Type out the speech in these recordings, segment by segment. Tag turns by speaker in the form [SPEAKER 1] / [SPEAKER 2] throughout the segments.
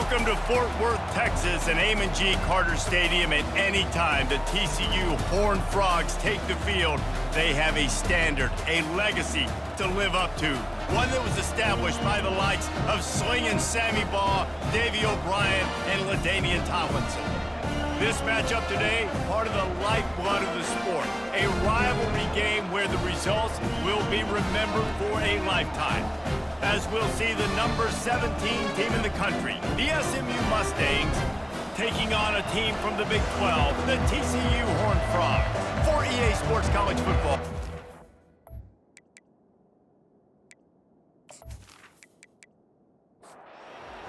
[SPEAKER 1] Welcome to Fort Worth, Texas, and Amon G. Carter Stadium. At any time the TCU Horned Frogs take the field, they have a standard, a legacy to live up to. One that was established by the likes of Slingin' Sammy Baugh, Davey O'Brien, and LaDainian Tomlinson. This matchup today, part of the lifeblood of the sport. A rivalry game where the results will be remembered for a lifetime. As we'll see the number 17 team in the country, the SMU Mustangs, taking on a team from the Big 12, the TCU Horned Frogs. For EA Sports College Football.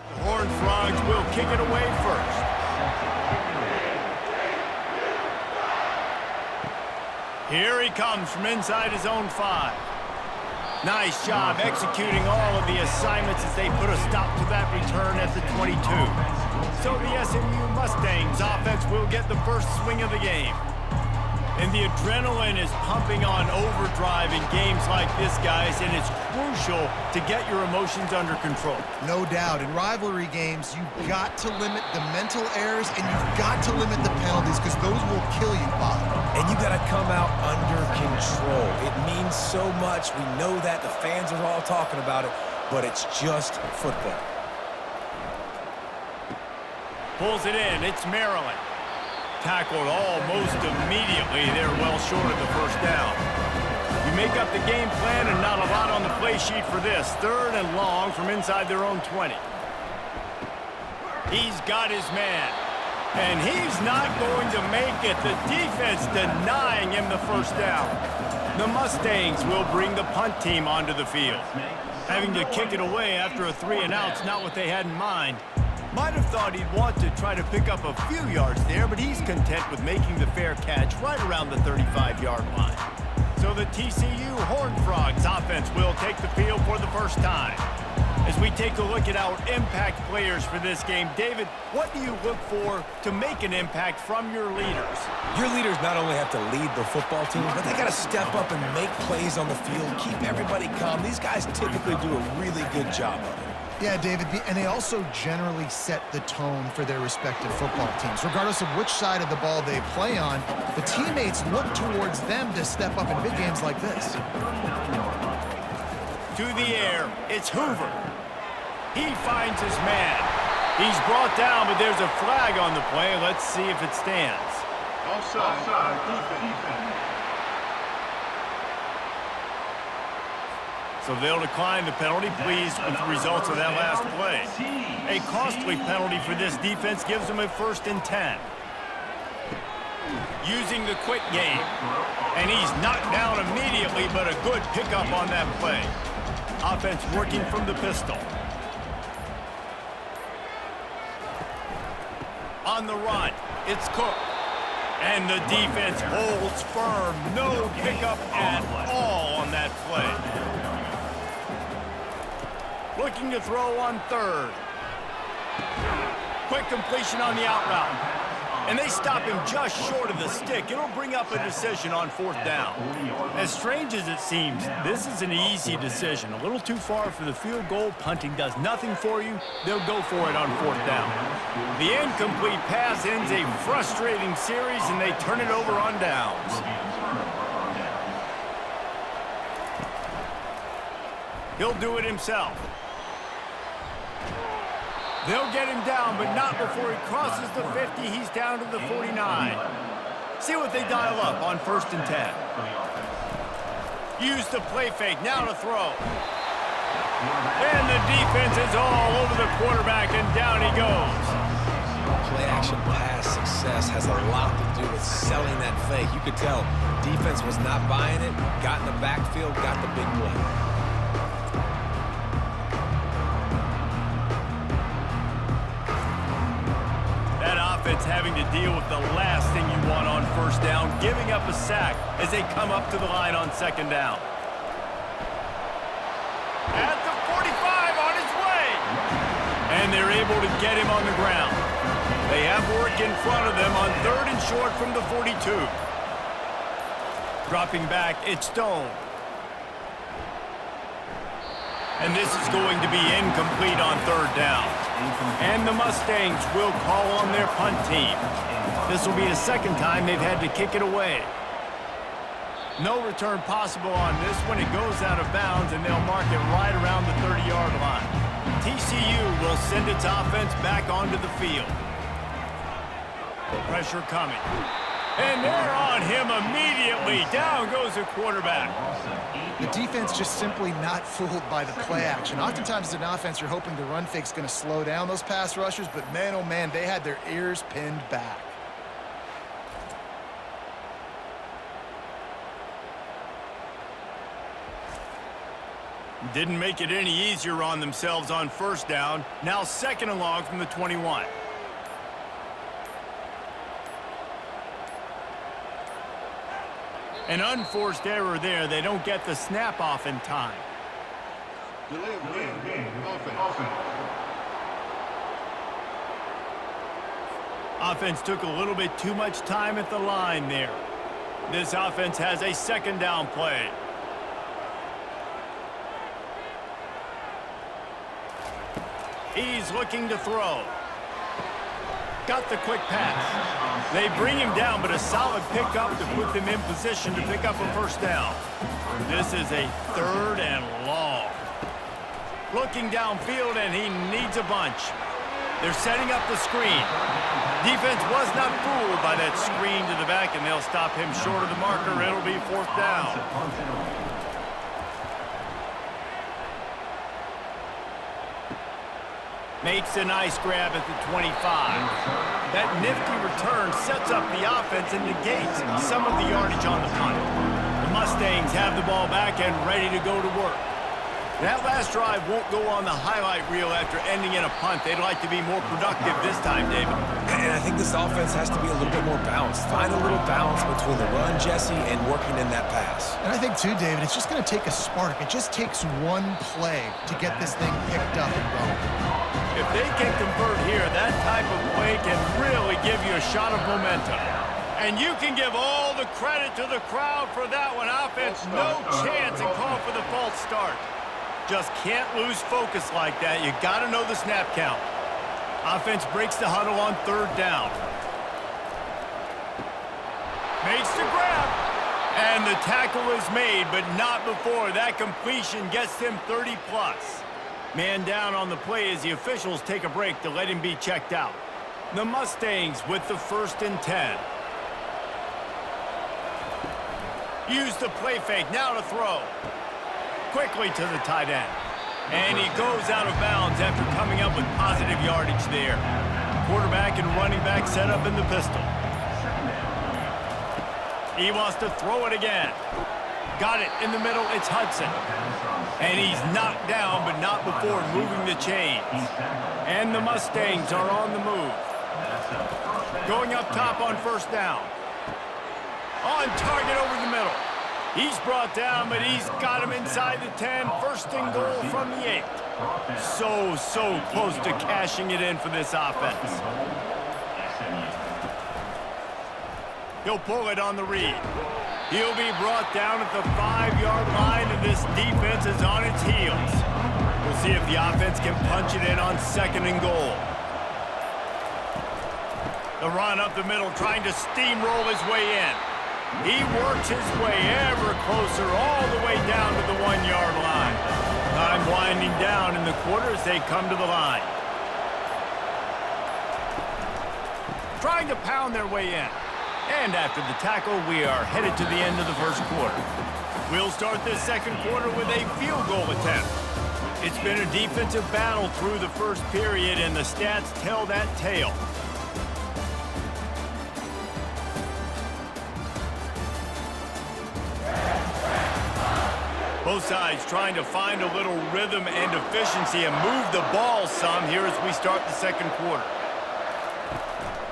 [SPEAKER 1] The Horned Frogs will kick it away first. Here he comes from inside his own 5. Nice job executing all of the assignments as they put a stop to that return at the 22. So the SMU Mustangs offense will get the first swing of the game. And the adrenaline is pumping on overdrive in games like this, guys, and it's crucial to get your emotions under control.
[SPEAKER 2] No doubt. In rivalry games, you've got to limit the mental errors and you've got to limit the penalties because those will kill you, Bob.
[SPEAKER 3] And you got to come out under control. It means so much. We know that. The fans are all talking about it, but it's just football.
[SPEAKER 1] Pulls it in. It's Maryland. Tackled almost immediately. They're well short of the first down. You make up the game plan and not a lot on the play sheet for this. 3rd and long from inside their own 20. He's got his man. And he's not going to make it. The defense denying him the first down. The Mustangs will bring the punt team onto the field. Having to kick it away after a 3-and-out's not what they had in mind. Might have thought he'd want to try to pick up a few yards there, but he's content with making the fair catch right around the 35-yard line. So the TCU Horned Frogs offense will take the field for the first time. As we take a look at our impact players for this game, David, what do you look for to make an impact from your leaders?
[SPEAKER 3] Your leaders not only have to lead the football team, but they got to step up and make plays on the field, keep everybody calm. These guys typically do a really good job of it.
[SPEAKER 2] Yeah, David, and they also generally set the tone for their respective football teams. Regardless of which side of the ball they play on, the teammates look towards them to step up in big games like this.
[SPEAKER 1] To the air, it's Hoover. He finds his man. He's brought down, but there's a flag on the play. Let's see if it stands. Offside. Defense. So they'll decline the penalty, pleased with the results of that last play. A costly penalty for this defense gives them a 1st and 10. Using the quick game. And he's knocked down immediately, but a good pickup on that play. Offense working from the pistol. On the run, it's Cook. And the defense holds firm. No pickup at all on that play. Looking to throw on 3rd. Quick completion on the out route. And they stop him just short of the stick. It'll bring up a decision on 4th down. As strange as it seems, this is an easy decision. A little too far for the field goal. Punting does nothing for you. They'll go for it on 4th down. The incomplete pass ends a frustrating series, and they turn it over on downs. He'll do it himself. They'll get him down, but not before he crosses the 50. He's down to the 49. See what they dial up on 1st and 10. Use the play fake, now to throw. And the defense is all over the quarterback, and down he goes.
[SPEAKER 3] Play-action pass success has a lot to do with selling that fake. You could tell defense was not buying it, got in the backfield, got the big play.
[SPEAKER 1] Having to deal with the last thing you want on 1st down, giving up a sack as they come up to the line on 2nd down. At the 45 on his way. And they're able to get him on the ground. They have work in front of them on 3rd and short from the 42. Dropping back, it's Stone. And this is going to be incomplete on third down. And the Mustangs will call on their punt team. This will be the second time they've had to kick it away. No return possible on this one. It goes out of bounds, and they'll mark it right around the 30-yard line. TCU will send its offense back onto the field. Pressure coming. And they're on him immediately. Down goes the quarterback.
[SPEAKER 2] The defense just simply not fooled by the play action. Oftentimes as an offense, you're hoping the run fake's going to slow down those pass rushers, but man, oh man, they had their ears pinned back.
[SPEAKER 1] Didn't make it any easier on themselves on first down. Now second and long from the 21. An unforced error there. They don't get the snap off in time. Offense took a little bit too much time at the line there. This offense has a second down play. He's looking to throw. Got the quick pass. They bring him down, but a solid pickup to put them in position to pick up a first down. This is a third and long. Looking downfield, and he needs a bunch. They're setting up the screen. Defense was not fooled by that screen to the back, and they'll stop him short of the marker. It'll be fourth down. Makes a nice grab at the 25. That nifty return sets up the offense and negates some of the yardage on the punt. The Mustangs have the ball back and ready to go to work. That last drive won't go on the highlight reel after ending in a punt. They'd like to be more productive this time, David.
[SPEAKER 3] And I think this offense has to be a little bit more balanced. Find a little balance between the run, Jesse, and working in that pass.
[SPEAKER 2] And I think, too, David, it's just going to take a spark. It just takes one play to get this thing picked up and going.
[SPEAKER 1] If they can convert here, that type of play can really give you a shot of momentum. And you can give all the credit to the crowd for that one. Offense, no chance, and call for the false start. Just can't lose focus like that. You got to know the snap count. Offense breaks the huddle on third down. Makes the grab. And the tackle is made, but not before. That completion gets him 30-plus. Man down on the play as the officials take a break to let him be checked out. The Mustangs with the 1st and 10. Use the play fake. Now to throw. Quickly to the tight end. And he goes out of bounds after coming up with positive yardage there. Quarterback and running back set up in the pistol. He wants to throw it again. Got it in the middle. It's Hudson. And he's knocked down, but not before moving the chains. And the Mustangs are on the move. Going up top on first down. On target over the middle. He's brought down, but he's got him inside the 10. 1st and goal from the 8. So close to cashing it in for this offense. He'll pull it on the read. He'll be brought down at the 5-yard line, and this defense is on its heels. We'll see if the offense can punch it in on 2nd and goal. The run up the middle, trying to steamroll his way in. He works his way ever closer, all the way down to the 1-yard line. Time winding down in the quarter as they come to the line. Trying to pound their way in. And after the tackle, we are headed to the end of the 1st quarter. We'll start this 2nd quarter with a field goal attempt. It's been a defensive battle through the 1st period, and the stats tell that tale. Both sides trying to find a little rhythm and efficiency and move the ball some here as we start the 2nd quarter.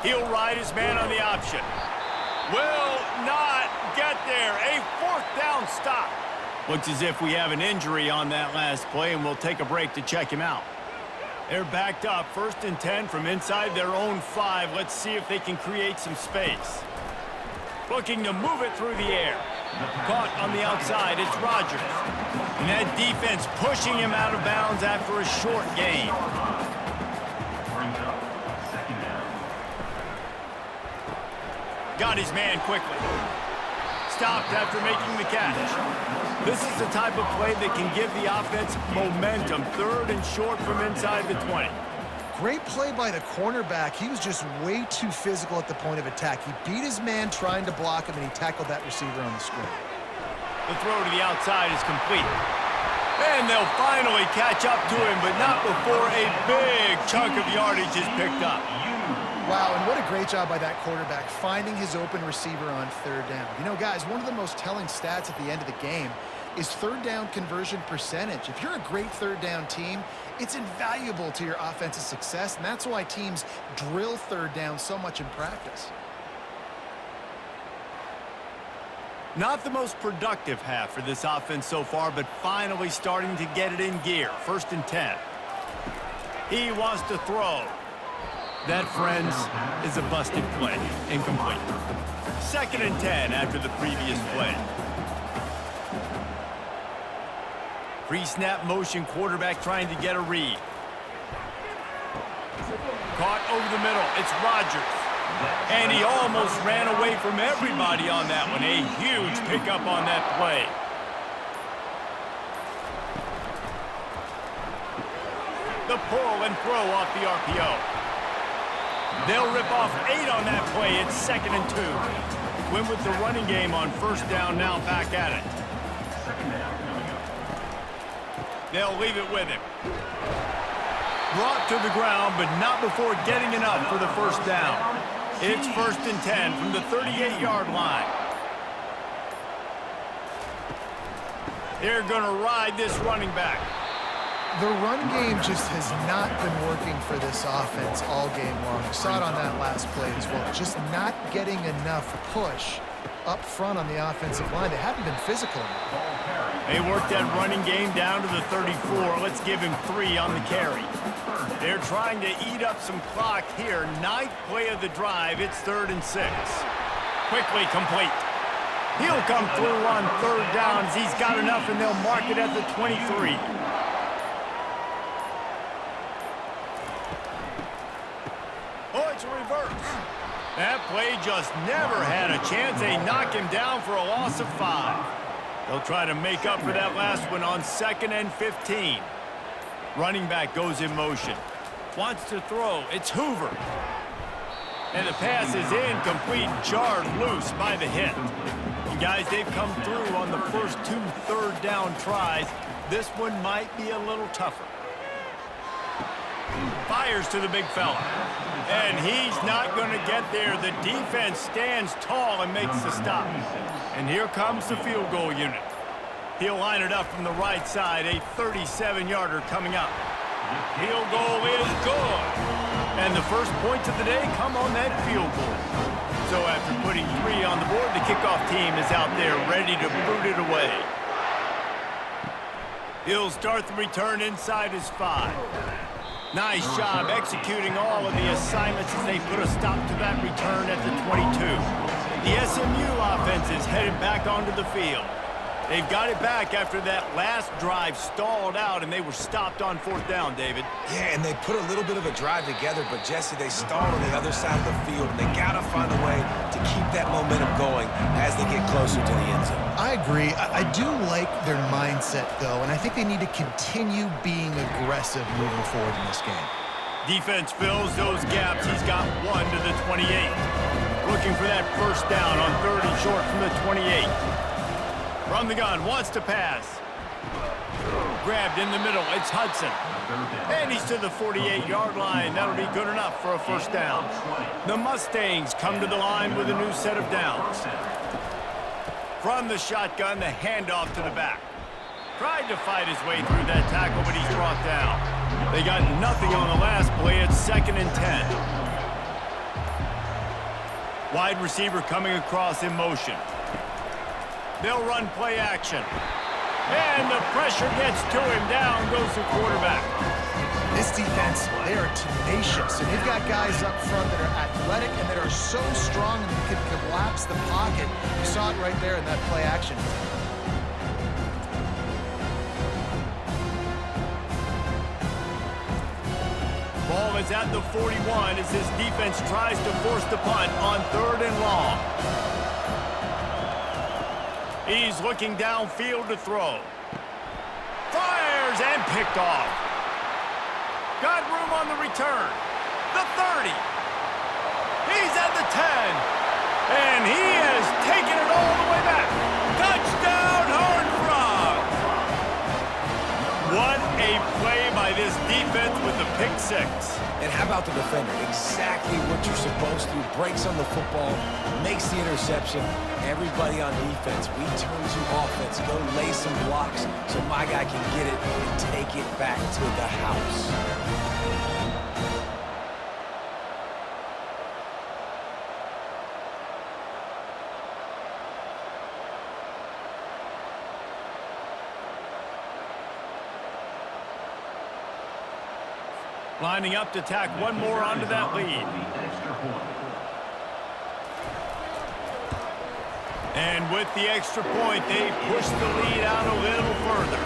[SPEAKER 1] He'll ride his man on the option. Will not get there. A 4th down stop. Looks as if we have an injury on that last play, and we'll take a break to check him out. They're backed up. 1st and 10 from inside their own 5. Let's see if they can create some space. Looking to move it through the air. Caught on the outside. It's Rodgers. And that defense pushing him out of bounds after a short gain. Got his man quickly. Stopped after making the catch. This is the type of play that can give the offense momentum. 3rd and short from inside the 20.
[SPEAKER 2] Great play by the cornerback. He was just way too physical at the point of attack. He beat his man trying to block him, and he tackled that receiver on the screen.
[SPEAKER 1] The throw to the outside is complete. And they'll finally catch up to him, but not before a big chunk of yardage is picked up.
[SPEAKER 2] Wow, and what a great job by that quarterback, finding his open receiver on 3rd down. You know, guys, one of the most telling stats at the end of the game is 3rd down conversion percentage. If you're a great 3rd down team, it's invaluable to your offensive success, and that's why teams drill 3rd down so much in practice.
[SPEAKER 1] Not the most productive half for this offense so far, but finally starting to get it in gear. 1st and 10. He wants to throw. That, friends, is a busted play. Incomplete. 2nd and 10 after the previous play. Pre-snap motion quarterback trying to get a read. Caught over the middle. It's Rodgers. And he almost ran away from everybody on that one. A huge pickup on that play. The pull and throw off the RPO. They'll rip off 8 on that play. It's 2nd and 2. Went with the running game on 1st down, now back at it. They'll leave it with him. Brought to the ground, but not before getting enough for the 1st down. It's 1st and 10 from the 38-yard line. They're going to ride this running back.
[SPEAKER 2] The run game just has not been working for this offense all game long. We saw it on that last play as well. Just not getting enough push up front on the offensive line. They haven't been physical enough.
[SPEAKER 1] They worked that running game down to the 34. Let's give him 3 on the carry. They're trying to eat up some clock here. 9th play of the drive. It's 3rd and 6. Quickly complete. He'll come through on 3rd down as he's got enough, and they'll mark it at the 23. Oh, it's a reverse. That play just never had a chance. They knock him down for a loss of 5. They'll try to make up for that last one on 2nd and 15. Running back goes in motion. Wants to throw. It's Hoover. And the pass is incomplete, jarred loose by the hit. And guys, they've come through on the first 2 3rd down tries. This one might be a little tougher. Fires to the big fella. And he's not going to get there. The defense stands tall and makes the stop. And here comes the field goal unit. He'll line it up from the right side. A 37-yarder coming up. Field goal is good. And the first points of the day come on that field goal. So after putting 3 on the board, the kickoff team is out there ready to boot it away. He'll start the return inside his 5. Nice job executing all of the assignments as they put a stop to that return at the 22. The SMU offense is headed back onto the field. They've got it back after that last drive stalled out, and they were stopped on 4th down, David.
[SPEAKER 3] Yeah, and they put a little bit of a drive together, but, Jesse, they stalled on the other side of the field, and they got to find a way to keep that momentum going as they get closer to the end zone.
[SPEAKER 2] I agree. I do like their mindset, though, and I think they need to continue being aggressive moving forward in this game.
[SPEAKER 1] Defense fills those gaps. He's got 1 to the 28. Looking for that 1st down on 3rd and short from the 28. From the gun, wants to pass. Grabbed in the middle, it's Hudson. And he's to the 48-yard line. That'll be good enough for a 1st down. The Mustangs come to the line with a new set of downs. From the shotgun, the handoff to the back. Tried to fight his way through that tackle, but he's brought down. They got nothing on the last play. It's 2nd and 10. Wide receiver coming across in motion. They'll run play action. And the pressure gets to him. Down goes the quarterback.
[SPEAKER 2] This defense, they are tenacious, and they've got guys up front that are athletic and that are so strong and can collapse the pocket. You saw it right there in that play action.
[SPEAKER 1] is at the 41 as his defense tries to force the punt on 3rd and long. He's looking downfield to throw. Fires and picked off. Got room on the return. The 30. He's at the 10. And he has taken it all the way back. Touchdown, Horned Frogs! What a play by this defense with the pick 6.
[SPEAKER 3] And how about the defender? Exactly what you're supposed to. Breaks on the football, makes the interception. Everybody on defense, we turn to offense. Go lay some blocks so my guy can get it and take it back to the house.
[SPEAKER 1] Lining up to tack one more onto that lead. And with the extra point, they push the lead out a little further.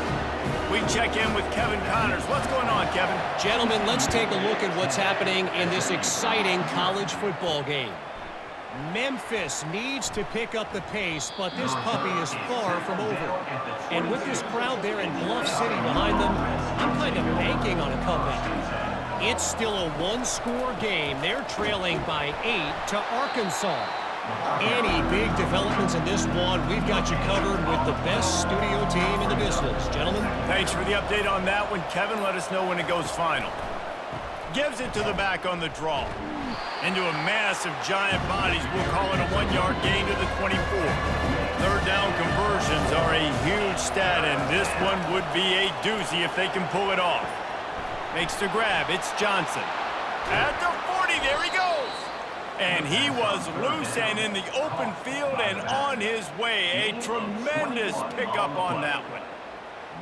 [SPEAKER 1] We check in with Kevin Connors. What's going on, Kevin?
[SPEAKER 4] Gentlemen, let's take a look at what's happening in this exciting college football game. Memphis needs to pick up the pace, but this puppy is far from over. And with this crowd there in Bluff City behind them, I'm kind of banking on a comeback. It's still a one-score game. They're trailing by 8 to Arkansas. Any big developments in this one, we've got you covered with the best studio team in the business. Gentlemen?
[SPEAKER 1] Thanks for the update on that one, Kevin. Let us know when it goes final. Gives it to the back on the draw. Into a mass of giant bodies. We'll call it a 1-yard gain to the 24. 3rd down conversions are a huge stat, and this one would be a doozy if they can pull it off. Makes the grab. It's Johnson. At the 40, there he goes. And he was loose and in the open field and on his way. A tremendous pickup on that one.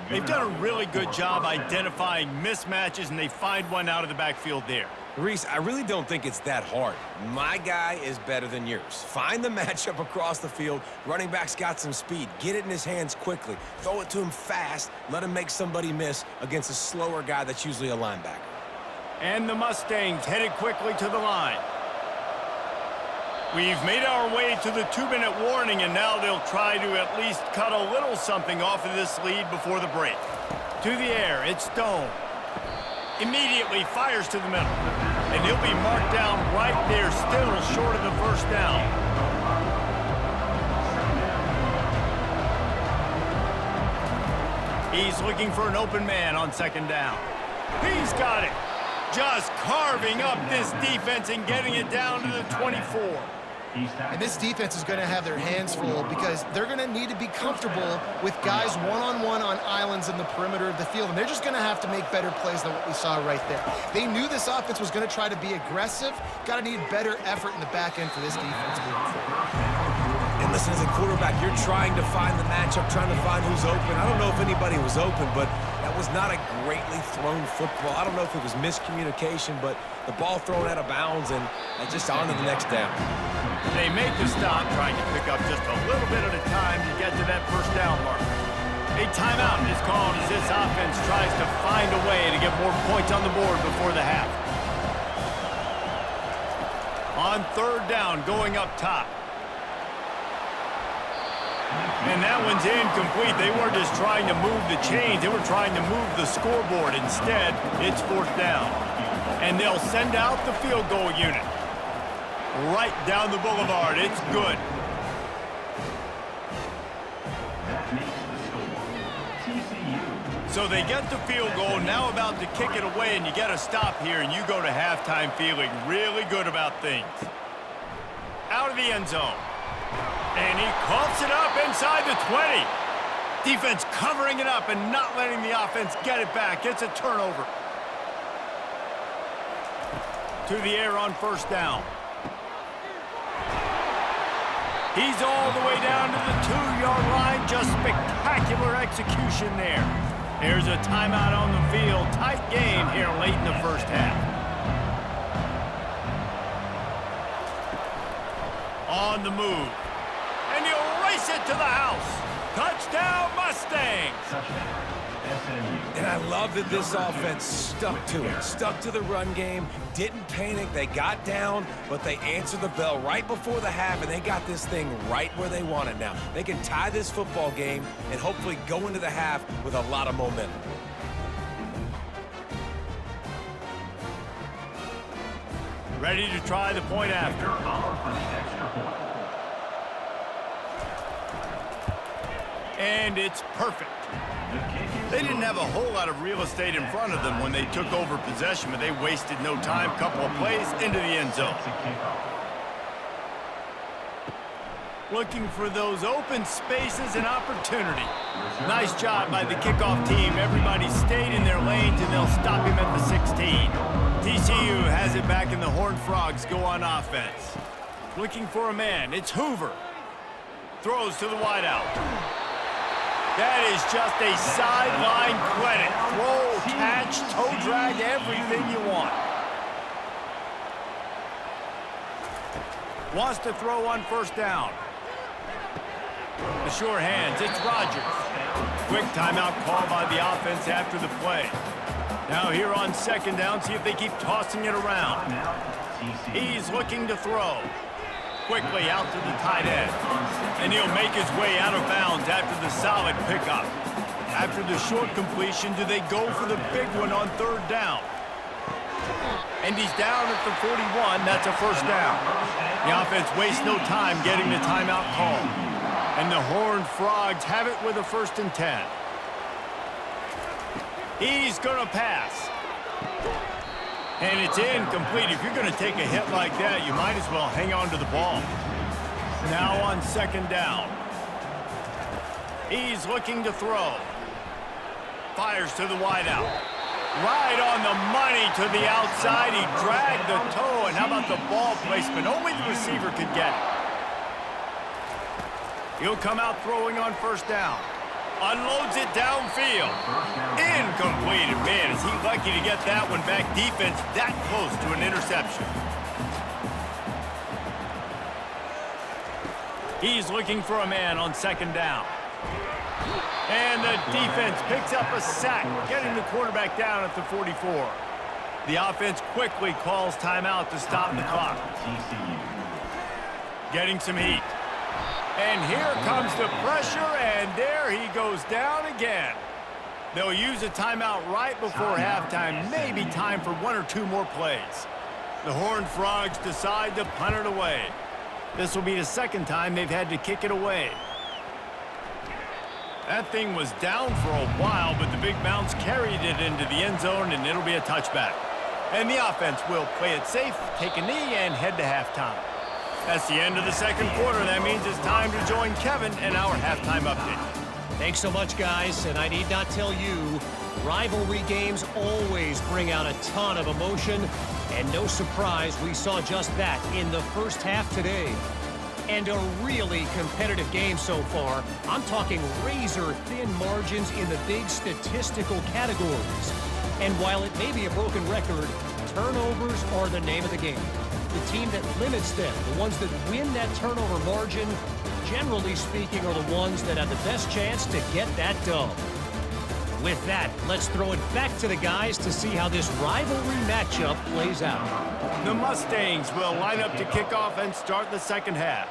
[SPEAKER 1] They've done a really good job identifying mismatches, and they find one out of the backfield there.
[SPEAKER 3] Reese, I really don't think it's that hard. My guy is better than yours. Find the matchup across the field. Running back's got some speed. Get it in his hands quickly. Throw it to him fast. Let him make somebody miss against a slower guy that's usually a linebacker.
[SPEAKER 1] And the Mustangs headed quickly to the line. We've made our way to the 2-minute warning, and now they'll try to at least cut a little something off of this lead before the break. To the air, it's Stone. Immediately fires to the middle. And he'll be marked down right there, still short of the 1st down. He's looking for an open man on 2nd down. He's got it. Just carving up this defense and getting it down to the 24.
[SPEAKER 2] And this defense is going to have their hands full because they're going to need to be comfortable with guys one-on-one on islands in the perimeter of the field. And they're just going to have to make better plays than what we saw right there. They knew this offense was going to try to be aggressive. Got to need better effort in the back end for this defense moving forward.
[SPEAKER 3] And listen, as a quarterback, you're trying to find the matchup, trying to find who's open. I don't know if anybody was open, but that was not a greatly thrown football. I don't know if it was miscommunication, but the ball thrown out of bounds and just on to the next down.
[SPEAKER 1] They make the stop, trying to pick up just a little bit at a time to get to that 1st down mark. A timeout is called as this offense tries to find a way to get more points on the board before the half. On 3rd down, going up top. And that one's incomplete. They weren't just trying to move the chains. They were trying to move the scoreboard. Instead, it's 4th down. And they'll send out the field goal unit. Right down the boulevard. It's good.
[SPEAKER 5] That makes the score TCU.
[SPEAKER 1] So they get the field goal, now about to kick it away, and you get a stop here, and you go to halftime feeling really good about things. Out of the end zone. And he coughs it up inside the 20. Defense covering it up and not letting the offense get it back. It's a turnover. To the air on 1st down. He's all the way down to the 2-yard line. Just spectacular execution there. There's a timeout on the field. Tight game here late in the 1st half. On the move. And he'll race it to the house. Touchdown, Mustangs.
[SPEAKER 5] SMU.
[SPEAKER 3] And I love that this offense stuck to it, stuck to the run game, didn't panic, they got down, but they answered the bell right before the half, and they got this thing right where they want it now. They can tie this football game and hopefully go into the half with a lot of momentum.
[SPEAKER 1] Ready to try the point after. And it's perfect. They didn't have a whole lot of real estate in front of them when they took over possession, but they wasted no time. Couple of plays into the end zone. Looking for those open spaces and opportunity. Nice job by the kickoff team. Everybody stayed in their lanes, and they'll stop him at the 16. TCU has it back, and the Horned Frogs go on offense. Looking for a man. It's Hoover. Throws to the wideout. That is just a sideline credit. Throw, catch, toe drag, everything you want. Wants to throw on first down. The sure hands, it's Rodgers. Quick timeout call by the offense after the play. Now here on second down, see if they keep tossing it around. He's looking to throw. Quickly out to the tight end. And he'll make his way out of bounds after the solid pickup. After the short completion, do they go for the big one on third down? And he's down at the 41. That's a first down. The offense wastes no time getting the timeout call. And the Horned Frogs have it with a 1st and 10. He's going to pass. And it's incomplete. If you're going to take a hit like that, you might as well hang on to the ball. Now on second down. He's looking to throw. Fires to the wideout. Right on the money to the outside. He dragged the toe. And how about the ball placement? Only the receiver could get it. He'll come out throwing on first down. Unloads it downfield. Incomplete. And man, is he lucky to get that one back. Defense that close to an interception. He's looking for a man on second down. And the defense picks up a sack, getting the quarterback down at the 44. The offense quickly calls timeout to stop the clock. Getting some heat. And here comes the pressure, and there he goes down again. They'll use a timeout right before halftime. Maybe time for 1 or 2 more plays. The Horned Frogs decide to punt it away. This will be the second time they've had to kick it away. That thing was down for a while, but the big bounce carried it into the end zone, and it'll be a touchback. And the offense will play it safe, take a knee, and head to halftime. That's the end of the second quarter. That means it's time to join Kevin in our halftime update.
[SPEAKER 4] Thanks so much, guys. And I need not tell you, rivalry games always bring out a ton of emotion. And no surprise, we saw just that in the first half today. And a really competitive game so far. I'm talking razor-thin margins in the big statistical categories. And while it may be a broken record, turnovers are the name of the game. The team that limits them, the ones that win that turnover margin, generally speaking, are the ones that have the best chance to get that dub. With that, let's throw it back to the guys to see how this rivalry matchup plays out.
[SPEAKER 1] The Mustangs will line up to kick off and start the second half.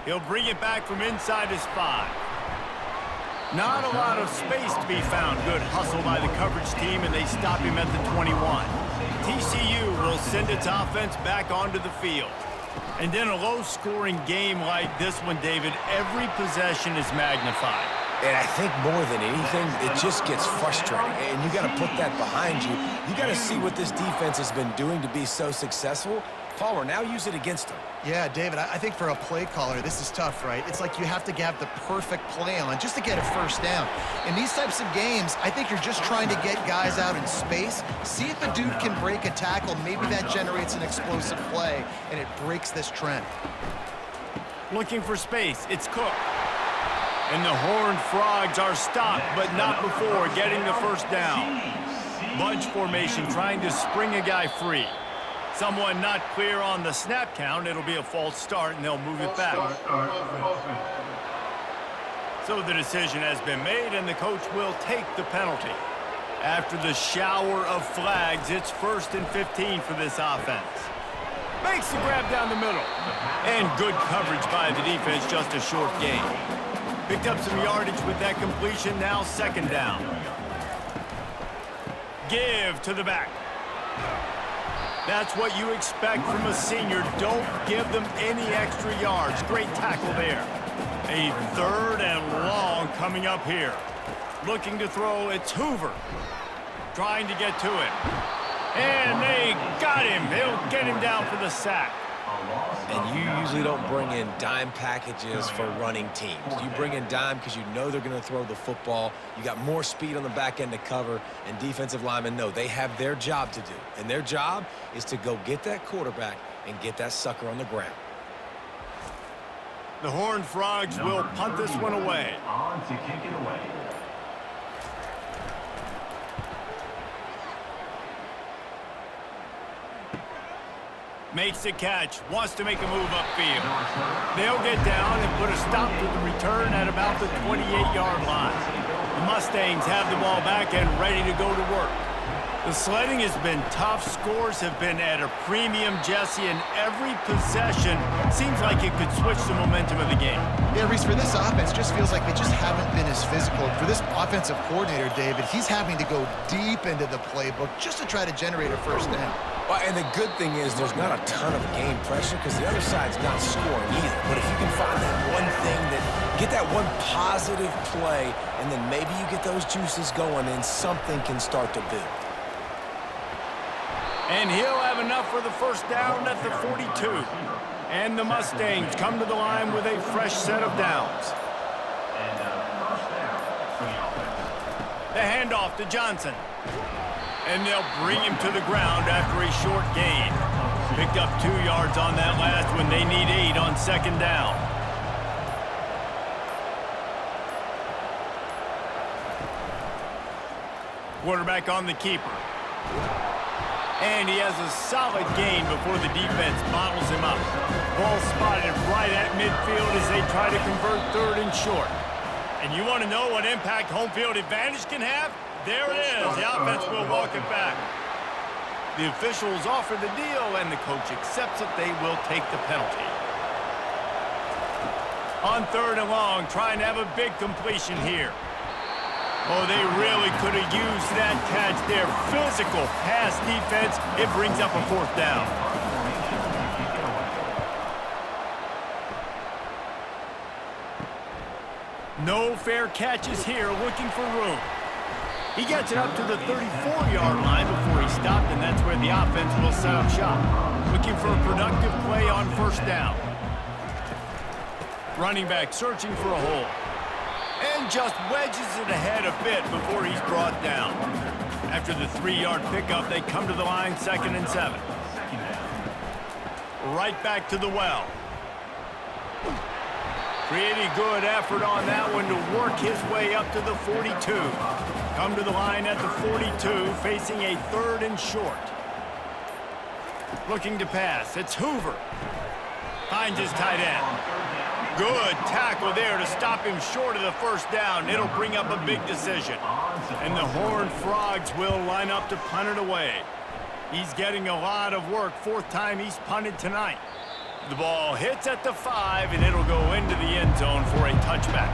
[SPEAKER 1] He'll bring it back from inside his 5. Not a lot of space to be found. Good hustle by the coverage team, and they stop him at the 21. TCU will send its offense back onto the field. And in a low-scoring game like this one, David, every possession is magnified.
[SPEAKER 3] And I think more than anything, it just gets frustrating. And you got to put that behind you. You got to see what this defense has been doing to be so successful. Palmer, now use it against them.
[SPEAKER 2] Yeah, David, I think for a play caller, this is tough, right? It's like you have to have the perfect play on just to get a first down. In these types of games, I think you're just trying to get guys out in space, see if a dude can break a tackle. Maybe that generates an explosive play, and it breaks this trend.
[SPEAKER 1] Looking for space, it's Cook. And the Horned Frogs are stopped, but not before getting the first down. Bunch formation trying to spring a guy free. Someone not clear on the snap count. It'll be a false start, and they'll move it back. So the decision has been made, and the coach will take the penalty. After the shower of flags, it's 1st and 15 for this offense. Makes the grab down the middle. And good coverage by the defense, just a short gain. Picked up some yardage with that completion, now 2nd down. Give to the back. That's what you expect from a senior. Don't give them any extra yards. Great tackle there. A 3rd and long coming up here. Looking to throw, it's Hoover. Trying to get to it. And they got him. They'll get him down for the sack.
[SPEAKER 3] And you usually don't bring in dime packages for running teams. You bring in dime because you know they're going to throw the football. You got more speed on the back end to cover, and defensive linemen know they have their job to do. And their job is to go get that quarterback and get that sucker on the ground.
[SPEAKER 1] The Horned Frogs will punt this one away.
[SPEAKER 5] On to kick it away.
[SPEAKER 1] Makes the catch, wants to make a move upfield. They'll get down and put a stop to the return at about the 28-yard line. The Mustangs have the ball back and ready to go to work. The sledding has been tough. Scores have been at a premium, Jesse, and every possession seems like it could switch the momentum of the game.
[SPEAKER 2] Yeah, Reese, for this offense, just feels like they just haven't been as physical. For this offensive coordinator, David, he's having to go deep into the playbook just to try to generate a 1st down.
[SPEAKER 3] Well, and the good thing is there's not a ton of game pressure because the other side's not scoring either. But if you can find that one thing, get that one positive play, and then maybe you get those juices going and something can start to build.
[SPEAKER 1] And he'll have enough for the 1st down at the 42. And the Mustangs come to the line with a fresh set of downs.
[SPEAKER 5] And 1st down for the offense.
[SPEAKER 1] The handoff to Johnson. And they'll bring him to the ground after a short gain. Picked up 2 yards on that last one. They need 8 on 2nd down. Quarterback on the keeper. And he has a solid gain before the defense bottles him up. Ball spotted right at midfield as they try to convert 3rd and short. And you want to know what impact home field advantage can have? There it is. The offense will walk it back. The officials offer the deal, and the coach accepts it. They will take the penalty. On 3rd and long, trying to have a big completion here. Oh, they really could have used that catch there. Physical pass defense. It brings up a 4th down. No fair catches here, looking for room. He gets it up to the 34-yard line before he stopped, and that's where the offense will set up shop. Looking for a productive play on 1st down. Running back searching for a hole. And just wedges it ahead a bit before he's brought down. After the 3-yard pickup, they come to the line 2nd and 7. Right back to the well. Pretty good effort on that one to work his way up to the 42. Come to the line at the 42, facing a 3rd and short. Looking to pass, it's Hoover. Finds his tight end. Good tackle there to stop him short of the 1st down. It'll bring up a big decision. And the Horned Frogs will line up to punt it away. He's getting a lot of work. 4th time he's punted tonight. The ball hits at the 5, and it'll go into the end zone for a touchback.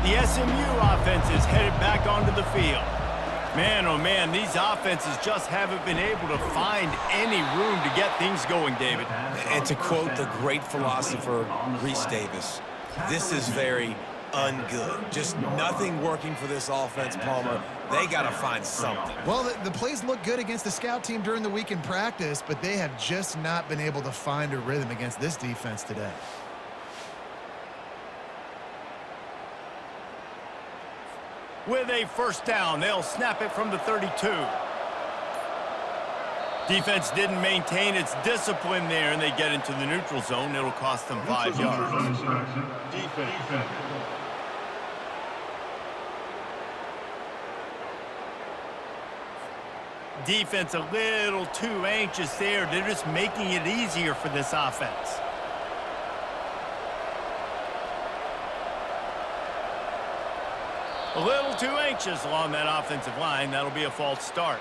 [SPEAKER 1] The SMU offense is headed back onto the field. Man, oh man, these offenses just haven't been able to find any room to get things going, David.
[SPEAKER 3] And to quote the great philosopher, Reese Davis, this is very ungood. Just nothing working for this offense, Palmer. They got to find something.
[SPEAKER 2] Well, the plays look good against the scout team during the week in practice, but they have just not been able to find a rhythm against this defense today.
[SPEAKER 1] With a 1st down, they'll snap it from the 32. Defense didn't maintain its discipline there, and they get into the neutral zone. It'll cost them 5 yards.
[SPEAKER 5] Defense.
[SPEAKER 1] Defense a little too anxious there. They're just making it easier for this offense. A little too anxious along that offensive line. That'll be a false start.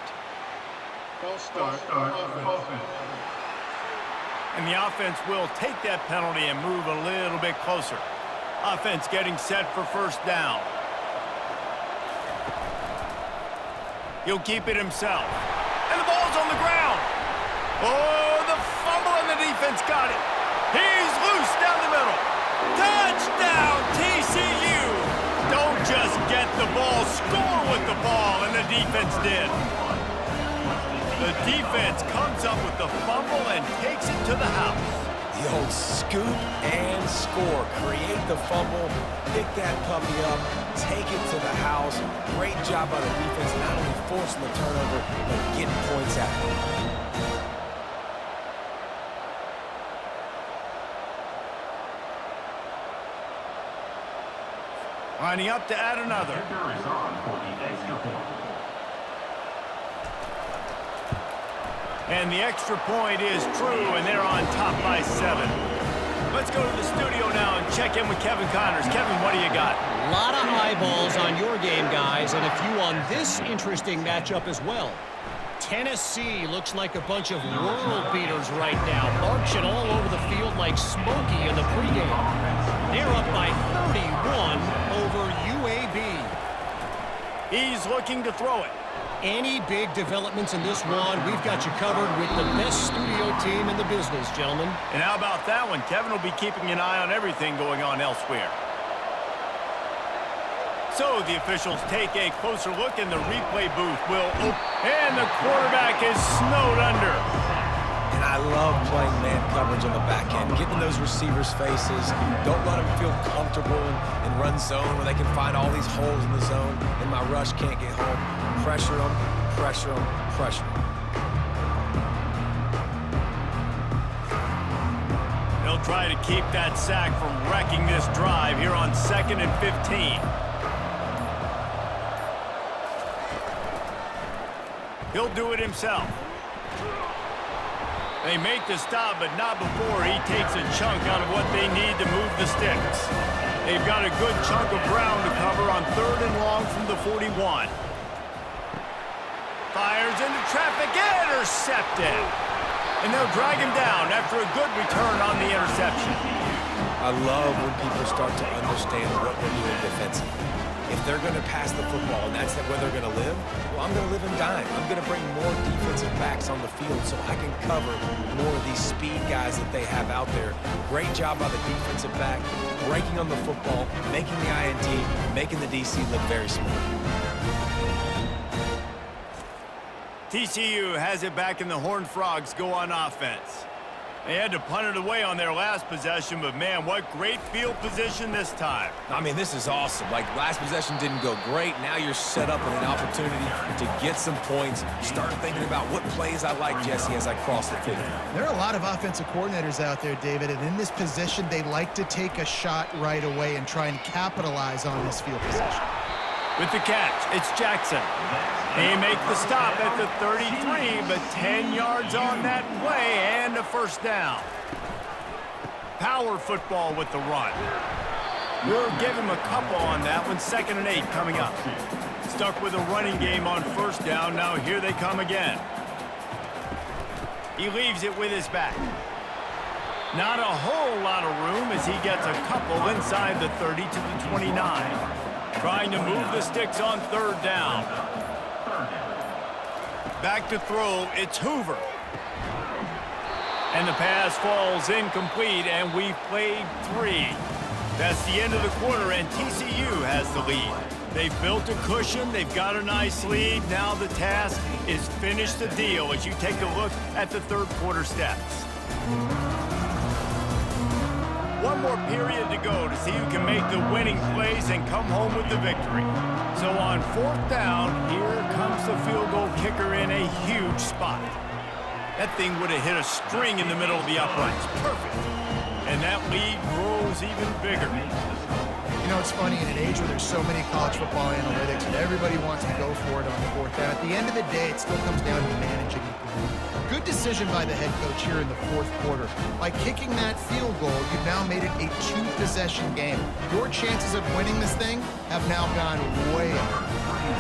[SPEAKER 5] False start. Offense.
[SPEAKER 1] And the offense will take that penalty and move a little bit closer. Offense getting set for first down. He'll keep it himself. And the ball's on the ground. Oh, the fumble and the defense got it. He's loose down the middle. Touchdown, TCU. Don't just get the ball, score with the ball, and the defense did. The defense comes up with the fumble and takes it to the house.
[SPEAKER 3] The old scoop and score. Create the fumble, pick that puppy up, take it to the house. Great job by the defense, not only forcing the turnover, but getting points out of it.
[SPEAKER 1] Lining up to add another.
[SPEAKER 5] Kicker is on for the extra point.
[SPEAKER 1] And the extra point is true, and they're on top by 7. Let's go to the studio now and check in with Kevin Connors. Kevin, what do you got?
[SPEAKER 4] A lot of eyeballs on your game, guys, and a few on this interesting matchup as well. Tennessee looks like a bunch of world beaters right now, marching all over the field like Smokey in the pregame. They're up by 31 over UAB.
[SPEAKER 1] He's looking to throw it.
[SPEAKER 4] Any big developments in this one, we've got you covered with the best studio team in the business, gentlemen.
[SPEAKER 1] And how about that one? Kevin will be keeping an eye on everything going on elsewhere. So the officials take a closer look, and the replay booth will open. And the quarterback is snowed under.
[SPEAKER 3] And I love playing man coverage on the back end, getting those receivers' faces. Don't let them feel comfortable in run zone where they can find all these holes in the zone, and my rush can't get home. Pressure them, pressure them, pressure them.
[SPEAKER 1] They'll try to keep that sack from wrecking this drive here on 2nd and 15. He'll do it himself. They make the stop, but not before he takes a chunk out of what they need to move the sticks. They've got a good chunk of ground to cover on 3rd and long from the 41. Fires into traffic, intercepted. And they'll drag him down after a good return on the interception.
[SPEAKER 3] I love when people start to understand what we're doing defensively. If they're going to pass the football and that's where they're going to live, well, I'm going to live and dime. I'm going to bring more defensive backs on the field so I can cover more of these speed guys that they have out there. Great job by the defensive back, breaking on the football, making the INT, making the DC look very smart.
[SPEAKER 1] TCU has it back, and the Horned Frogs go on offense. They had to punt it away on their last possession, but man, what great field position this time.
[SPEAKER 3] I mean, this is awesome. Like, last possession didn't go great. Now you're set up with an opportunity to get some points. Start thinking about what plays I like, Jesse, as I cross the 50.
[SPEAKER 2] There are a lot of offensive coordinators out there, David, and in this position, they like to take a shot right away and try and capitalize on this field position.
[SPEAKER 1] With the catch, it's Jackson. They make the stop at the 33, but 10 yards on that play and a first down. Power football with the run. We'll give him a couple on that one. 2nd and 8 coming up. Stuck with a running game on first down. Now here they come again. He leaves it with his back. Not a whole lot of room as he gets a couple inside the 30 to the 29. Trying to move the sticks on 3rd down. Back to throw, it's Hoover. And the pass falls incomplete, and we've played 3. That's the end of the quarter, and TCU has the lead. They've built a cushion, they've got a nice lead. Now the task is finish the deal as you take a look at the 3rd quarter steps. One more period to go to see who can make the winning plays and come home with the victory. So on 4th down, here comes the field goal kicker in a huge spot. That thing would have hit a string in the middle of the uprights. Perfect. And that lead grows even bigger.
[SPEAKER 2] You know, it's funny, in an age where there's so many college football analytics and everybody wants to go for it on fourth down, at the end of the day, it still comes down to managing the game. Good decision by the head coach here in the fourth quarter. By kicking that field goal, you've now made it a two-possession game. Your chances of winning this thing have now gone way up.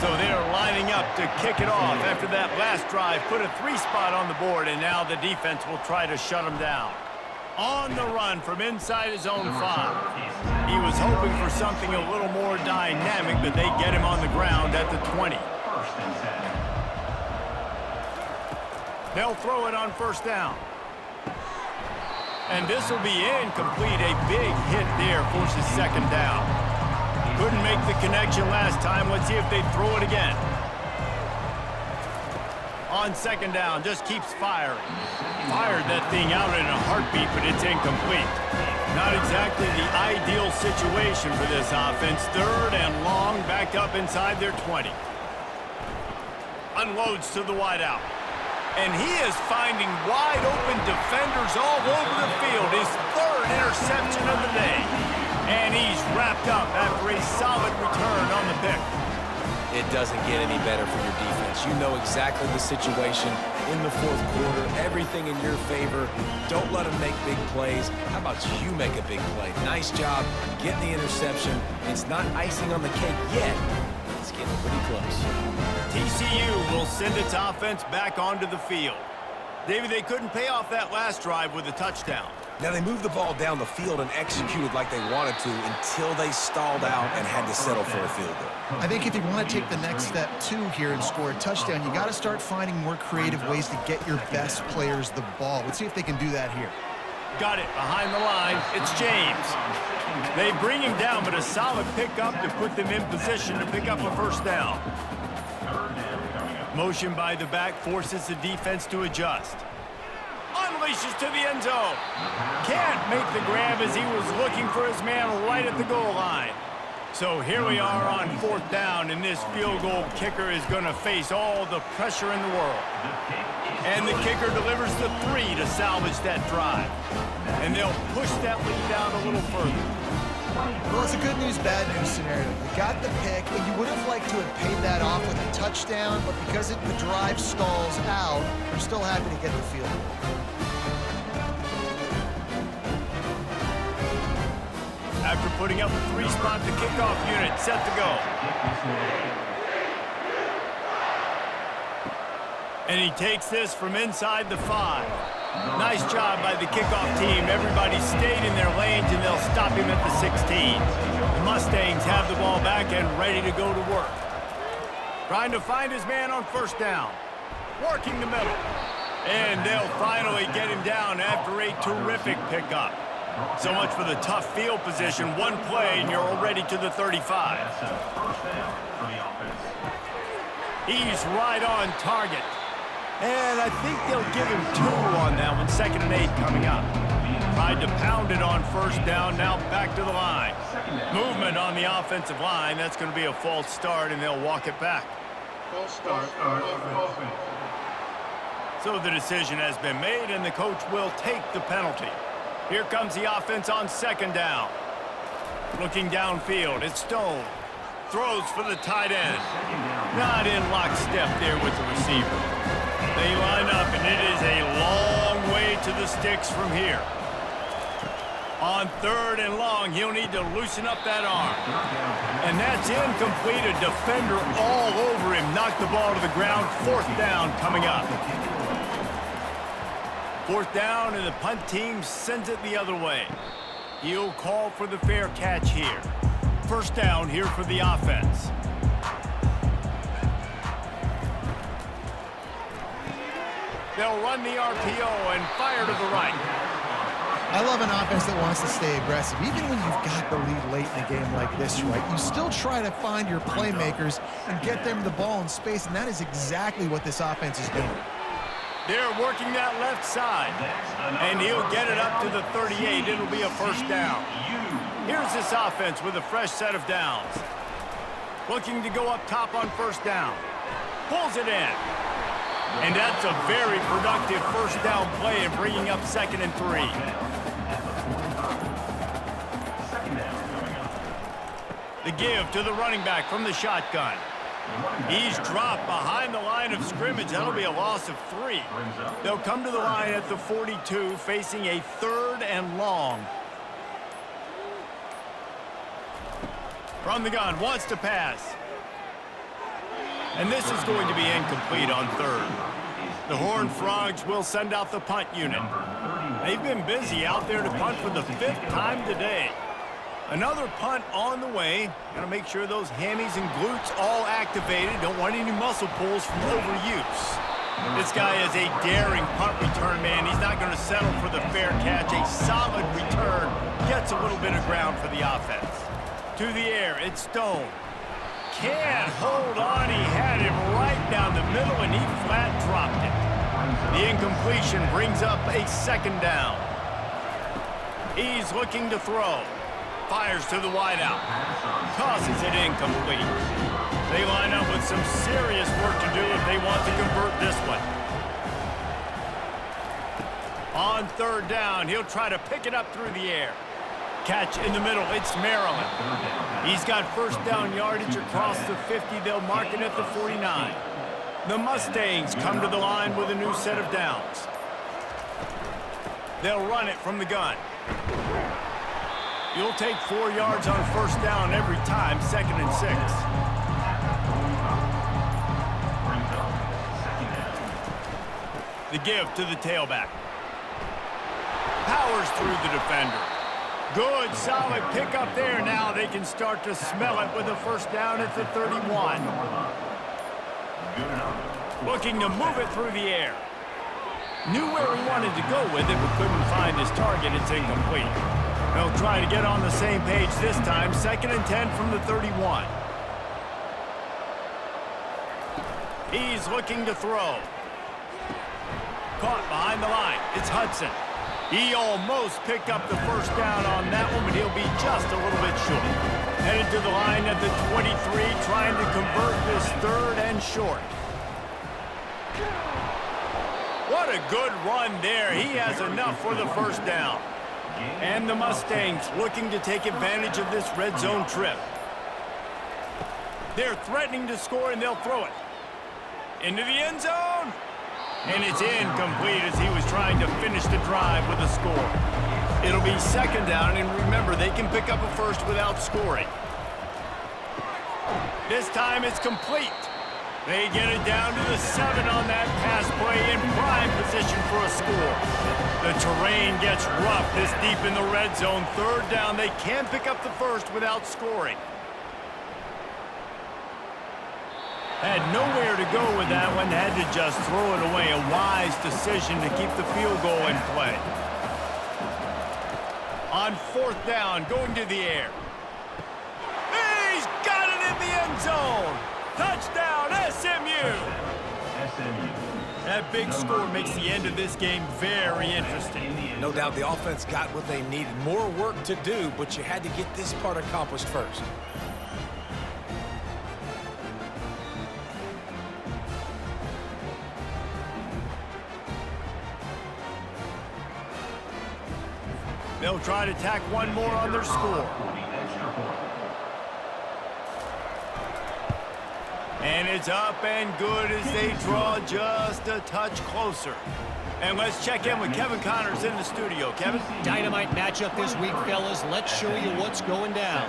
[SPEAKER 1] So they're lining up to kick it off after that last drive. Put a 3 spot on the board, and now the defense will try to shut them down. On the run from inside his own 5. He was hoping for something a little more dynamic, but they get him on the ground at the 20. They'll throw it on first down. And this will be incomplete. A big hit there forces second down. Couldn't make the connection last time. Let's see if they throw it again. On second down, just keeps firing. Fired that thing out in a heartbeat, but it's incomplete. Not exactly the ideal situation for this offense. Third and long, back up inside their 20. Unloads to the wideout. And he is finding wide open defenders all over the field. His third interception of the day. And he's wrapped up after a solid return on the pick.
[SPEAKER 3] It doesn't get any better for your defense. You know exactly the situation in the fourth quarter. Everything in your favor. Don't let them make big plays. How about you make a big play? Nice job getting the interception. It's not icing on the cake yet. It's getting pretty close.
[SPEAKER 1] TCU will send its offense back onto the field. David, they couldn't pay off that last drive with a touchdown.
[SPEAKER 3] Now, they moved the ball down the field and executed like they wanted to until they stalled out and had to settle for a field goal.
[SPEAKER 2] I think if you want to take the next step, too, here and score a touchdown, you got to start finding more creative ways to get your best players the ball. Let's see if they can do that here.
[SPEAKER 1] Got it behind the line. It's James. They bring him down, but a solid pickup to put them in position to pick up a first down. Motion by the back forces the defense to adjust. Unleashes to the end zone. Can't make the grab as he was looking for his man right at the goal line. So here we are on fourth down, and this field goal kicker is going to face all the pressure in the world. And the kicker delivers the 3 to salvage that drive. And they'll push that lead out a little further.
[SPEAKER 2] Well, it's a good news, bad news scenario. You got the pick, and you would have liked to have paid that off with a touchdown, but because the drive stalls out, you're still happy to get the field goal.
[SPEAKER 1] After putting up a 3 spot, the kickoff unit set to go. And he takes this from inside the 5. Nice job by the kickoff team. Everybody stayed in their lanes, and they'll stop him at the 16. The Mustangs have the ball back and ready to go to work. Trying to find his man on first down. Working the middle. And they'll finally get him down after a terrific pickup. So much for the tough field position. One play, and you're already to the 35. He's right on target. And I think they'll give him 2 on that one. 2nd and 8 coming up. Tried to pound it on first down. Now back to the line. Movement on the offensive line. That's going to be a false start, and they'll walk it back.
[SPEAKER 5] False start.
[SPEAKER 1] So the decision has been made, and the coach will take the penalty. Here comes the offense on second down. Looking downfield, it's Stone. Throws for the tight end. Not in lockstep there with the receiver. They line up, and it is a long way to the sticks from here. On 3rd and long, he'll need to loosen up that arm. And that's incomplete. A defender all over him. Knocked the ball to the ground. 4th down coming up. 4th down, and the punt team sends it the other way. He'll call for the fair catch here. First down here for the offense. They'll run the RPO and fire to the right.
[SPEAKER 2] I love an offense that wants to stay aggressive. Even when you've got the lead late in a game like this, right, you still try to find your playmakers and get them the ball in space, and that is exactly what this offense is doing.
[SPEAKER 1] They're working that left side, and he'll get it up to the 38. It'll be a first down. Here's this offense with a fresh set of downs. Looking to go up top on first down. Pulls it in. And that's a very productive first down play and bringing up 2nd and 3. The give to the running back from the shotgun. He's dropped behind the line of scrimmage. That'll be a loss of 3. They'll come to the line at the 42, facing a 3rd and long. From the gun, wants to pass. And this is going to be incomplete on 3rd. The Horned Frogs will send out the punt unit. They've been busy out there to punt for the 5th time today. Another punt on the way. Got to make sure those hammies and glutes all activated. Don't want any muscle pulls from overuse. This guy is a daring punt return man. He's not going to settle for the fair catch. A solid return. Gets a little bit of ground for the offense. To the air, it's Stone. Can't hold on. He had him right down the middle, and he flat dropped it. The incompletion brings up a 2nd down. He's looking to throw. Fires to the wideout. Tosses it incomplete. They line up with some serious work to do if they want to convert this one. On 3rd down, he'll try to pick it up through the air. Catch in the middle, it's Maryland. He's got 1st down yardage across the 50. They'll mark it at the 49. The Mustangs come to the line with a new set of downs. They'll run it from the gun. You'll take 4 yards on 1st down every time, 2nd and 6. The give to the tailback. Powers through the defender. Good, solid pickup there. Now they can start to smell it with a 1st down at the 31. Looking to move it through the air. Knew where he wanted to go with it, but couldn't find his target. It's incomplete. They'll try to get on the same page this time. 2nd and 10 from the 31. He's looking to throw. Caught behind the line. It's Hudson. He almost picked up the 1st down on that one, but he'll be just a little bit short. Headed to the line at the 23, trying to convert this 3rd and short. What a good run there. He has enough for the 1st down. And the Mustangs looking to take advantage of this red zone trip. They're threatening to score, and they'll throw it. Into the end zone. And it's incomplete as he was trying to finish the drive with a score. It'll be 2nd down, and remember, they can pick up a 1st without scoring. This time it's complete. They get it down to the 7 on that pass play in prime position for a score. The terrain gets rough this deep in the red zone. 3rd down, they can pick up the 1st without scoring. Had nowhere to go with that one, had to just throw it away. A wise decision to keep the field goal in play. On 4th down, going to the air. He's got it in the end zone! Touchdown, SMU! That big score makes the end of this game very interesting.
[SPEAKER 3] No doubt the offense got what they needed. More work to do, but you had to get this part accomplished first.
[SPEAKER 1] They'll try to tack one more on their score. And it's up and good as they draw just a touch closer. And let's check in with Kevin Connors in the studio. Kevin?
[SPEAKER 4] Dynamite matchup this week, fellas. Let's show you what's going down.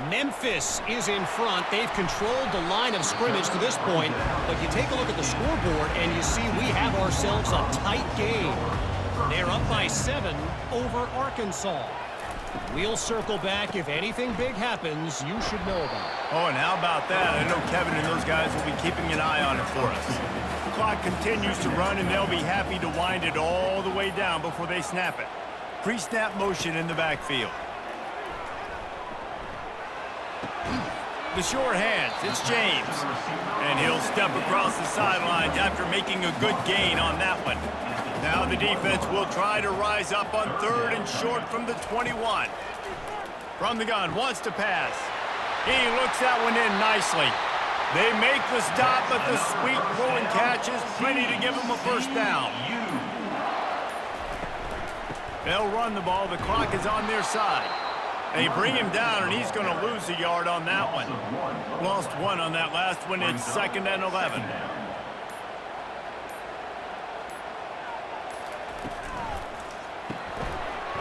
[SPEAKER 4] Memphis is in front. They've controlled the line of scrimmage to this point. But you take a look at the scoreboard, and you see we have ourselves a tight game. They're up by 7 over Arkansas. We'll circle back. If anything big happens, you should know about it.
[SPEAKER 1] Oh, and how about that? I know Kevin and those guys will be keeping an eye on it for us. The clock continues to run, and they'll be happy to wind it all the way down before they snap it. Pre-snap motion in the backfield. The short hands, it's James. And he'll step across the sidelines after making a good gain on that one. Now the defense will try to rise up on 3rd and short from the 21. From the gun, wants to pass. He looks that one in nicely. They make the stop, but the sweet throw and catch is plenty to give them a 1st down. They'll run the ball. The clock is on their side. They bring him down, and he's going to lose a yard on that one. Lost one on that last one. It's 2nd and 11.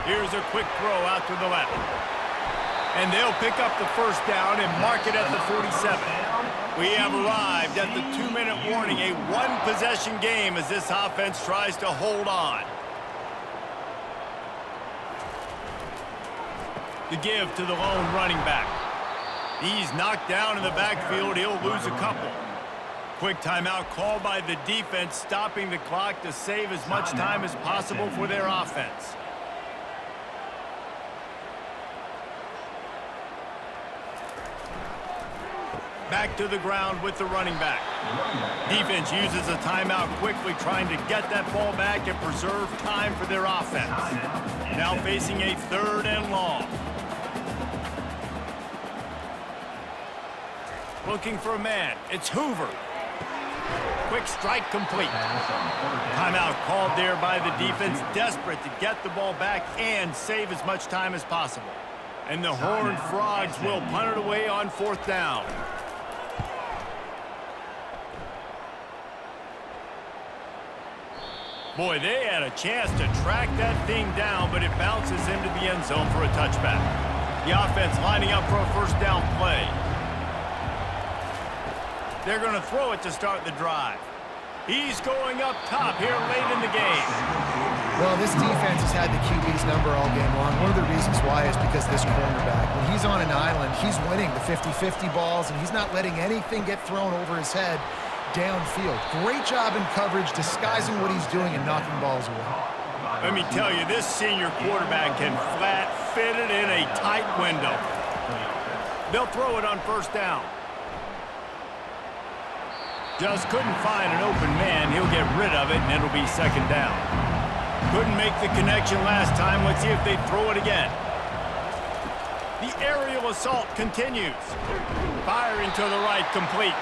[SPEAKER 1] Here's a quick throw out to the left. And they'll pick up the first down and mark it at the 47. We have arrived at the 2-minute warning, a one-possession game as this offense tries to hold on. The give to the lone running back. He's knocked down in the backfield. He'll lose a couple. Quick timeout called by the defense, stopping the clock to save as much time as possible for their offense. Back to the ground with the running back. Defense uses a timeout quickly, trying to get that ball back and preserve time for their offense. Now facing a 3rd and long. Looking for a man. It's Hoover. Quick strike complete. Timeout called there by the defense, desperate to get the ball back and save as much time as possible. And the Horned Frogs will punt it away on 4th down. Boy, they had a chance to track that thing down, but it bounces into the end zone for a touchback. The offense lining up for a 1st down play. They're going to throw it to start the drive. He's going up top here late in the game.
[SPEAKER 2] Well, this defense has had the QB's number all game long. One of the reasons why is because this cornerback, when he's on an island, he's winning the 50-50 balls, and he's not letting anything get thrown over his head downfield. Great job in coverage, disguising what he's doing and knocking balls away.
[SPEAKER 1] Let me tell you, this senior quarterback can flat fit it in a tight window. They'll throw it on 1st down. Just couldn't find an open man. He'll get rid of it, and it'll be 2nd down. Couldn't make the connection last time. Let's see if they throw it again. The aerial assault continues. Firing to the right, complete.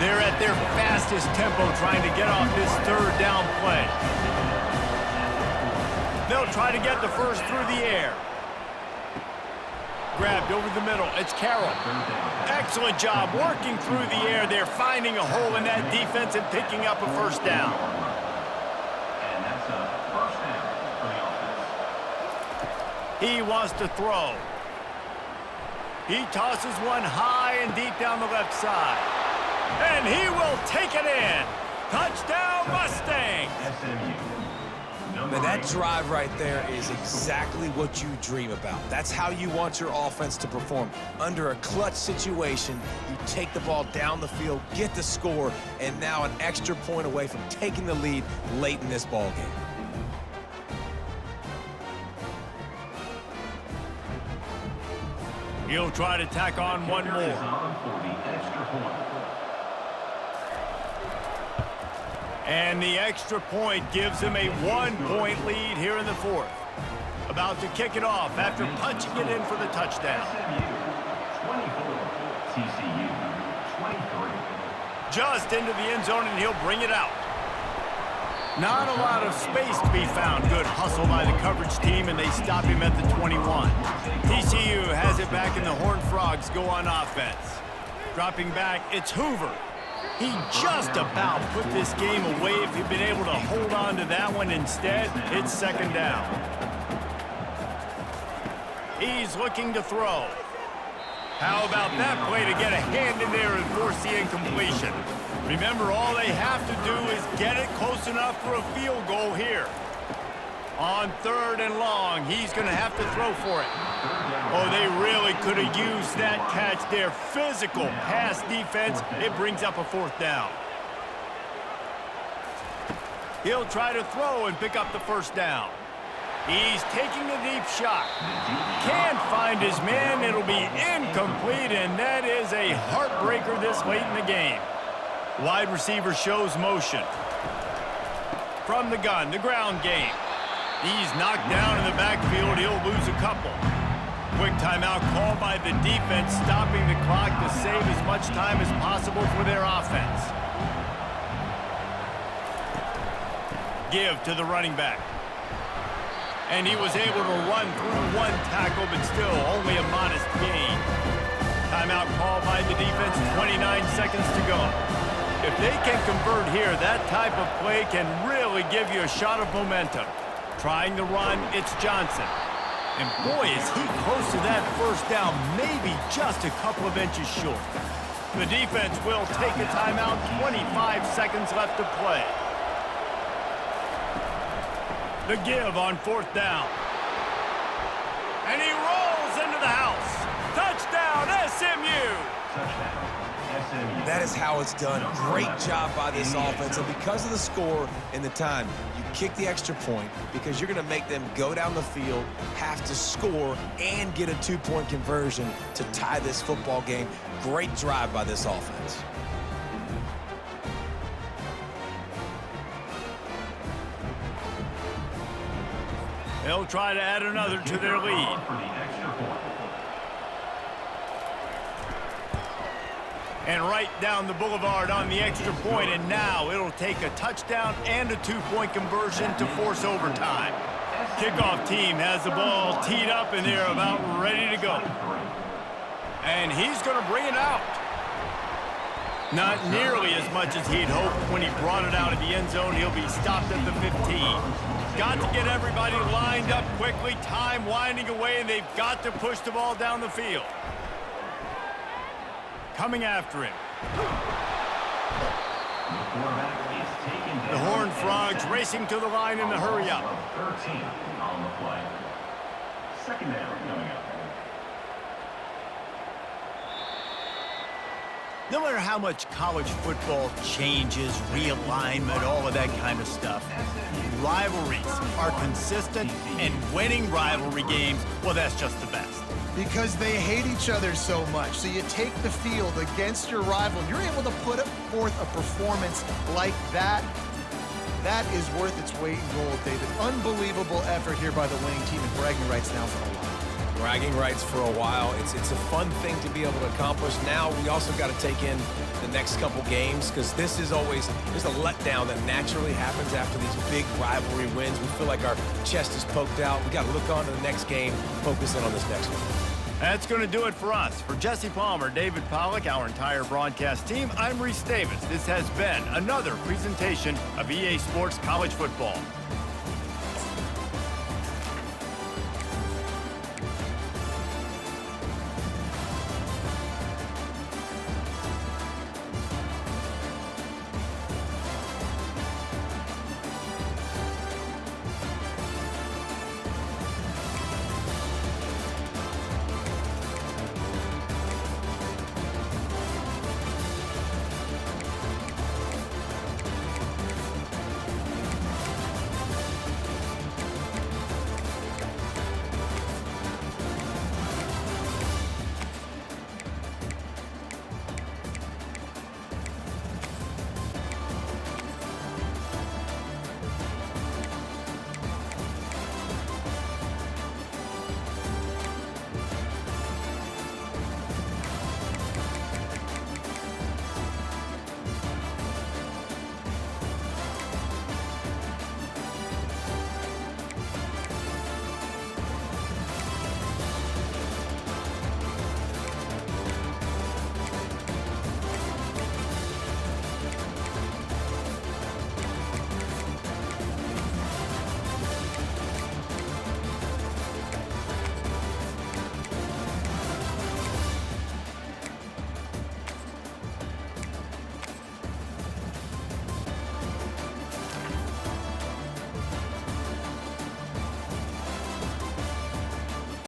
[SPEAKER 1] They're at their fastest tempo trying to get off this 3rd down play. They'll try to get the first through the air. Grabbed over the middle. It's Carroll. Excellent job working through the air. They're finding a hole in that defense and picking up a 1st down.
[SPEAKER 5] And that's a 1st down for the offense.
[SPEAKER 1] He wants to throw. He tosses one high and deep down the left side. And he will take it in. Touchdown, Mustangs!
[SPEAKER 3] Man, that drive right there is exactly what you dream about. That's how you want your offense to perform. Under a clutch situation, you take the ball down the field, get the score, and now an extra point away from taking the lead late in this ball game.
[SPEAKER 1] He'll try to tack on one more. And the extra point gives him a 1-point lead here in the 4th. About to kick it off after punching it in for the touchdown.
[SPEAKER 5] SMU 24, TCU 23.
[SPEAKER 1] Just into the end zone, and he'll bring it out. Not a lot of space to be found. Good hustle by the coverage team, and they stop him at the 21. TCU has it back, and the Horned Frogs go on offense. Dropping back, it's Hoover. He just about put this game away if he'd been able to hold on to that one. Instead, it's 2nd down. He's looking to throw. How about that play to get a hand in there and force the incompletion? Remember, all they have to do is get it close enough for a field goal here. On 3rd and long, he's going to have to throw for it. Oh, they really could have used that catch there. Physical pass defense. It brings up a 4th down. He'll try to throw and pick up the 1st down. He's taking a deep shot. Can't find his man. It'll be incomplete, and that is a heartbreaker this late in the game. Wide receiver shows motion. From the gun, the ground game. He's knocked down in the backfield. He'll lose a couple. Quick timeout called by the defense, stopping the clock to save as much time as possible for their offense. Give to the running back. And he was able to run through one tackle, but still only a modest gain. Timeout called by the defense, 29 seconds to go. If they can convert here, that type of play can really give you a shot of momentum. Trying the run, it's Johnson. And boy, is he close to that first down, maybe just a couple of inches short. The defense will take a timeout, 25 seconds left to play. The give on 4th down. And he rolls into the house. Touchdown, SMU!
[SPEAKER 5] Touchdown, SMU.
[SPEAKER 3] That is how it's done. Great job by this offense. And because of the score and the time, you kick the extra point because you're going to make them go down the field, have to score, and get a 2-point conversion to tie this football game. Great drive by this offense.
[SPEAKER 1] They'll try to add another to their lead.
[SPEAKER 5] For the extra point.
[SPEAKER 1] And right down the boulevard on the extra point, and now it'll take a touchdown and a 2-point conversion to force overtime. Kickoff team has the ball teed up, and they're about ready to go. And he's going to bring it out. Not nearly as much as he'd hoped when he brought it out of the end zone. He'll be stopped at the 15. Got to get everybody lined up quickly. Time winding away, and they've got to push the ball down the field. Coming after him.
[SPEAKER 5] The quarterback is taken down.
[SPEAKER 1] The Horned Frogs racing to the line in the hurry up.
[SPEAKER 5] 13 on the play. Second down coming up.
[SPEAKER 1] No matter how much college football changes, realignment, all of that kind of stuff, rivalries are consistent, and winning rivalry games, well, that's just the best.
[SPEAKER 2] Because they hate each other so much. So you take the field against your rival. You're able to put forth a performance like that. That is worth its weight in gold, David. Unbelievable effort here by the winning team, and bragging rights now for a while.
[SPEAKER 3] Bragging rights for a while. It's a fun thing to be able to accomplish. Now we also got to take in the next couple games because this is always, there's a letdown that naturally happens after these big rivalry wins. We feel like our chest is poked out. We got to look on to the next game, focus in on this next one.
[SPEAKER 1] That's going to do it for us. For Jesse Palmer, David Pollack, our entire broadcast team, I'm Reese Davis. This has been another presentation of EA Sports College Football.